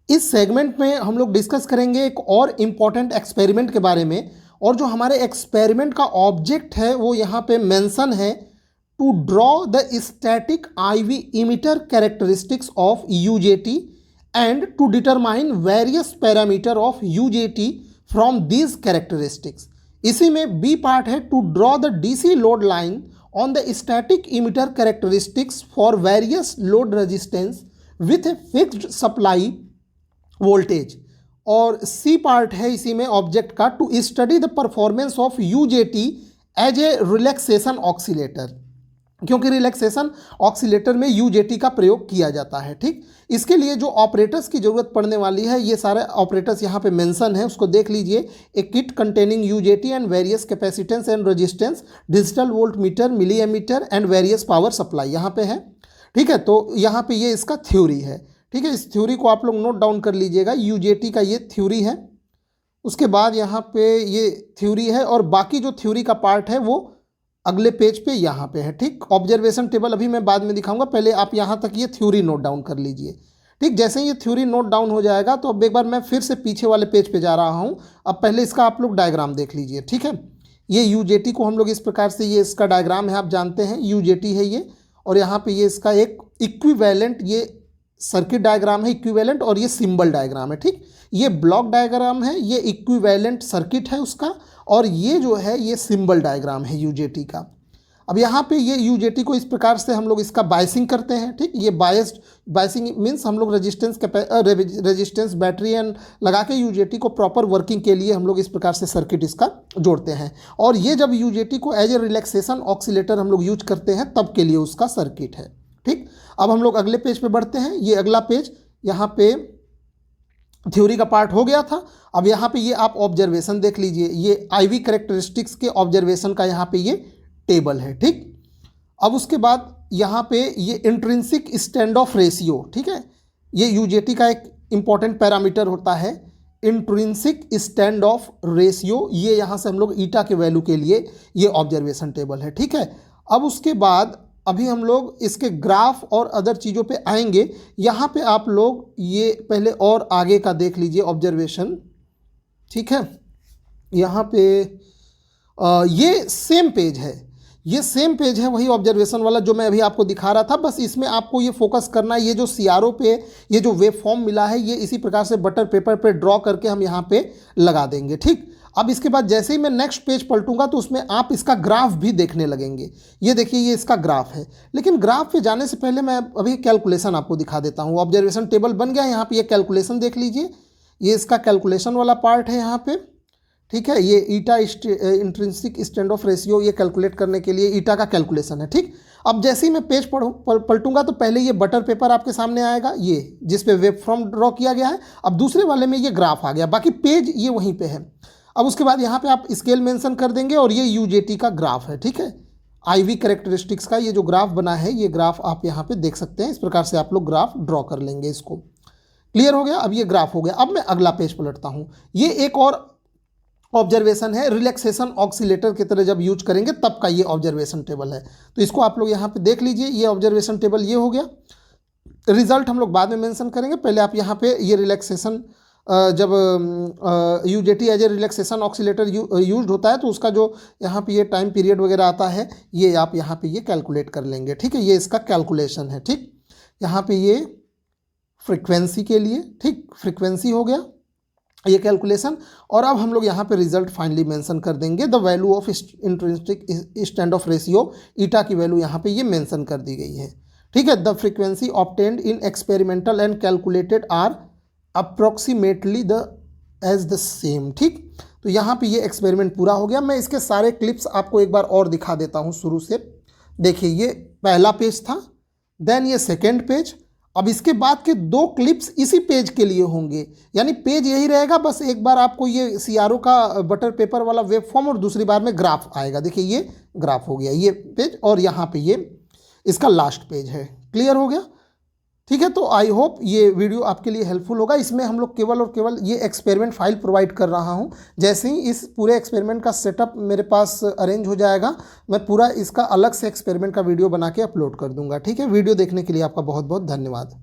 इस सेगमेंट में हम लोग डिस्कस करेंगे एक और इम्पॉर्टेंट एक्सपेरिमेंट के बारे में, और जो हमारे एक्सपेरिमेंट का ऑब्जेक्ट है वो यहाँ पे मेंशन है, to draw the static IV emitter characteristics of UJT and to determine various parameter of UJT from these characteristics. इसी में बी पार्ट है, to draw the DC load line on the static emitter characteristics for various load resistance with a fixed supply voltage. और C part है इसी में object का, to study the performance of UJT as a relaxation oscillator, क्योंकि relaxation oscillator में UJT का प्रयोग किया जाता है। ठीक, इसके लिए जो ऑपरेटर्स की जरूरत पड़ने वाली है, ये सारे ऑपरेटर्स यहाँ पे मेंशन है, उसको देख लीजिए। A kit containing UJT and various capacitance and resistance, digital volt meter, milli ammeter and various power supply यहाँ पे है। ठीक है, तो यहाँ पे ये इसका थ्योरी है। ठीक है, इस थ्योरी को आप लोग नोट डाउन कर लीजिएगा। UJT का ये थ्योरी है, उसके बाद यहाँ पे ये थ्योरी है, और बाकी जो थ्योरी का पार्ट है वो अगले पेज पे यहाँ पे है। ठीक, ऑब्जर्वेशन टेबल अभी मैं बाद में दिखाऊंगा, पहले आप यहाँ तक ये थ्योरी नोट डाउन कर लीजिए। ठीक, जैसे ही ये थ्योरी नोट डाउन हो जाएगा तो अब एक बार मैं फिर से पीछे वाले पेज पे जा रहा हूँ। अब पहले इसका आप लोग डायग्राम देख लीजिए। ठीक है, ये UJT को हम लोग इस प्रकार से, ये इसका डायग्राम है, आप जानते हैं UJT है ये, और यहाँ पे ये इसका एक इक्विवेलेंट ये सर्किट डायग्राम है, इक्विवेलेंट, और ये सिंबल डायग्राम है। ठीक, ये ब्लॉक डायग्राम है, ये इक्विवेलेंट सर्किट है उसका, और ये जो है ये सिंबल डायग्राम है UJT का। अब यहाँ पे ये UJT को इस प्रकार से हम लोग इसका बायसिंग करते हैं। ठीक, ये बायसिंग मीन्स हम लोग रेजिस्टेंस बैटरी एंड लगा के UJT को प्रॉपर वर्किंग के लिए हम लोग इस प्रकार से सर्किट इसका जोड़ते हैं, और ये जब UJT को एज ए रिलैक्सेशन ऑक्सीलेटर हम लोग यूज करते हैं तब के लिए उसका सर्किट है। ठीक, अब हम लोग अगले पेज पे बढ़ते हैं। ये अगला पेज, यहाँ पे थ्योरी का पार्ट हो गया था। अब यहाँ पे ये आप ऑब्जर्वेशन देख लीजिए, ये IV कैरेक्टरिस्टिक्स के ऑब्जर्वेशन का यहाँ पे ये टेबल है। ठीक, अब उसके बाद यहाँ पे ये इंट्रिंसिक स्टैंड ऑफ रेशियो, ठीक है, ये UJT का एक इंपॉर्टेंट पैरामीटर होता है, इंट्रिंसिक स्टैंड ऑफ रेशियो। ये यहाँ से हम लोग ईटा के वैल्यू के लिए ये ऑब्जर्वेशन टेबल है। ठीक है, अब उसके बाद अभी हम लोग इसके ग्राफ और अदर चीज़ों पे आएंगे। यहाँ पे आप लोग ये पहले और आगे का देख लीजिए ऑब्जर्वेशन। ठीक है, यहाँ पे ये सेम पेज है, ये सेम पेज है वही ऑब्जर्वेशन वाला जो मैं अभी आपको दिखा रहा था। बस इसमें आपको ये फोकस करना है, ये जो CRO पे ये जो वेव फॉर्म मिला है, ये इसी प्रकार से बटर पेपर पे ड्रॉ करके हम यहाँ पे लगा देंगे। ठीक, अब इसके बाद जैसे ही मैं नेक्स्ट पेज पलटूंगा तो उसमें आप इसका ग्राफ भी देखने लगेंगे। ये देखिए, ये इसका ग्राफ है, लेकिन ग्राफ पे जाने से पहले मैं अभी कैलकुलेशन आपको दिखा देता हूँ। ऑब्जर्वेशन टेबल बन गया, यहाँ पे ये कैलकुलेशन देख लीजिए, ये इसका कैलकुलेशन वाला पार्ट है यहाँ पे। ठीक है, ये ईटा इंट्रिंसिक स्टैंड ऑफ रेशियो, ये कैलकुलेट करने के लिए ईटा का कैलकुलेशन है। ठीक, अब जैसे ही मैं पेज पलटूंगा तो पहले ये बटर पेपर आपके सामने आएगा, ये जिस पे वेव फॉर्म ड्रॉ किया गया है। अब दूसरे वाले में ये ग्राफ आ गया, बाकी पेज ये वहीं पे है। अब उसके बाद यहाँ पे आप स्केल मेंशन कर देंगे, और ये UJT का ग्राफ है। ठीक है, IV कैरेक्टरिस्टिक्स का ये जो ग्राफ बना है, ये ग्राफ आप यहाँ पे देख सकते हैं। इस प्रकार से आप लोग ग्राफ ड्रॉ कर लेंगे। इसको क्लियर हो गया। अब ये ग्राफ हो गया। अब मैं अगला पेज पलटता हूँ। ये एक और ऑब्जर्वेशन है, रिलैक्सेशन ऑक्सीलेटर की तरह जब यूज करेंगे तब का ये ऑब्जर्वेशन टेबल है, तो इसको आप लोग यहाँ पे देख लीजिए। ये ऑब्जर्वेशन टेबल ये हो गया। रिजल्ट हम लोग बाद में मेंशन करेंगे, पहले आप यहाँ पे ये रिलैक्सेशन जब UJT as a relaxation oscillator used होता है तो उसका जो यहाँ पे ये टाइम पीरियड वगैरह आता है, ये आप यहाँ पे ये कैलकुलेट कर लेंगे। ठीक है, ये इसका कैलकुलेशन है। ठीक, यहाँ पे ये फ्रीक्वेंसी के लिए, ठीक, फ्रीक्वेंसी हो गया ये कैलकुलेशन। और अब हम लोग यहाँ पे रिजल्ट फाइनली मेंशन कर देंगे। The value of intrinsic stand off ratio, eta की वैल्यू यहाँ पे ये मेंशन कर दी गई है। ठीक है, the frequency obtained in experimental and calculated are approximately as the same. ठीक, तो यहाँ पे ये एक्सपेरिमेंट पूरा हो गया। मैं इसके सारे क्लिप्स आपको एक बार और दिखा देता हूँ शुरू से। देखिए, ये पहला पेज था, देन ये सेकेंड पेज। अब इसके बाद के 2 क्लिप्स इसी पेज के लिए होंगे, यानी पेज यही रहेगा, बस एक बार आपको ये CRO का बटर पेपर वाला वेव फॉर्म और दूसरी बार में ग्राफ आएगा। देखिए, ये ग्राफ हो गया ये पेज, और यहाँ पे ये इसका लास्ट पेज है। क्लियर हो गया। ठीक है, तो आई होप ये वीडियो आपके लिए हेल्पफुल होगा। इसमें हम लोग केवल और केवल ये एक्सपेरिमेंट फाइल प्रोवाइड कर रहा हूँ। जैसे ही इस पूरे एक्सपेरिमेंट का सेटअप मेरे पास अरेंज हो जाएगा, मैं पूरा इसका अलग से एक्सपेरिमेंट का वीडियो बना के अपलोड कर दूंगा। ठीक है, वीडियो देखने के लिए आपका बहुत बहुत धन्यवाद।